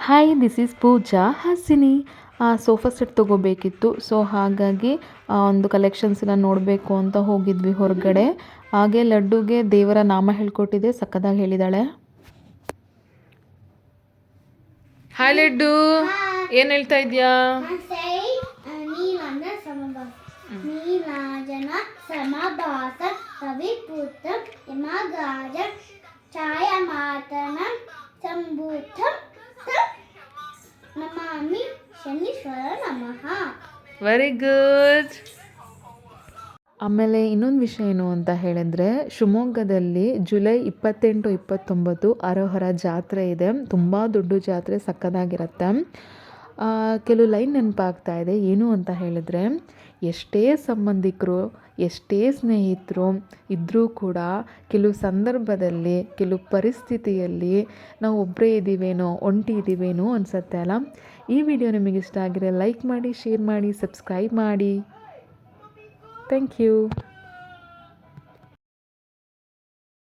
Hi, this is Pooja Hasini. Sofa set ತೊಗೋಬೇಕಿತ್ತು. So ಹಾಗಾಗಿ ಒಂದು ಕಲೆಕ್ಷನ್ಸ್ ಎಲ್ಲ ನೋಡಬೇಕು ಅಂತ ಹೋಗಿದ್ವಿ ಹೊರಗಡೆ. ಹಾಗೆ ಲಡ್ಡುಗೆ ದೇವರ ನಾಮ ಹೇಳ್ಕೊಟ್ಟಿದ್ದೆ, ಸಕ್ಕದಾಗಿ ಹೇಳಿದಾಳೆ. ಹಾಯ್ ಲಡ್ಡು, ಏನು ಹೇಳ್ತಾ ಇದೆಯಾ? ನೀಲಾಂಜನ ಸಮಭಾಸ ಕವಿಪುತ್ರ ಯಮಗಾಜ ಛಾಯಾಮಾತನ ಸಂಭೂತಂ ನಮಾಮಿ ಶನೀಶ್ವರ ನಮಃ. Very good. ಆಮೇಲೆ ಇನ್ನೊಂದು ವಿಷಯ ಏನು ಅಂತ ಹೇಳಿದ್ರೆ, ಶಿವಮೊಗ್ಗದಲ್ಲಿ ಜುಲೈ 28, 29 ಹರೋಹರ ಜಾತ್ರೆ ಇದೆ. ತುಂಬ ದೊಡ್ಡ ಜಾತ್ರೆ, ಸಕ್ಕದಾಗಿರುತ್ತೆ. ಕೆಲವು ಲೈನ್ ನೆನಪಾಗ್ತಾ ಇದೆ. ಏನು ಅಂತ ಹೇಳಿದ್ರೆ, ಎಷ್ಟೇ ಸಂಬಂಧಿಕರು, ಎಷ್ಟೇ ಸ್ನೇಹಿತರು ಇದ್ದರೂ ಕೂಡ ಕೆಲವು ಸಂದರ್ಭದಲ್ಲಿ, ಕೆಲವು ಪರಿಸ್ಥಿತಿಯಲ್ಲಿ ನಾವು ಒಬ್ಬರೇ ಇದ್ದೀವೇನೋ, ಒಂಟಿ ಇದ್ದೀವೇನೋ ಅನಿಸುತ್ತೆ ಅಲ್ಲ. ಈ ವಿಡಿಯೋ ನಿಮಗೆ ಇಷ್ಟ ಆಗಿದ್ರೆ ಲೈಕ್ ಮಾಡಿ, ಶೇರ್ ಮಾಡಿ, ಸಬ್ಸ್ಕ್ರೈಬ್ ಮಾಡಿ. Thank you.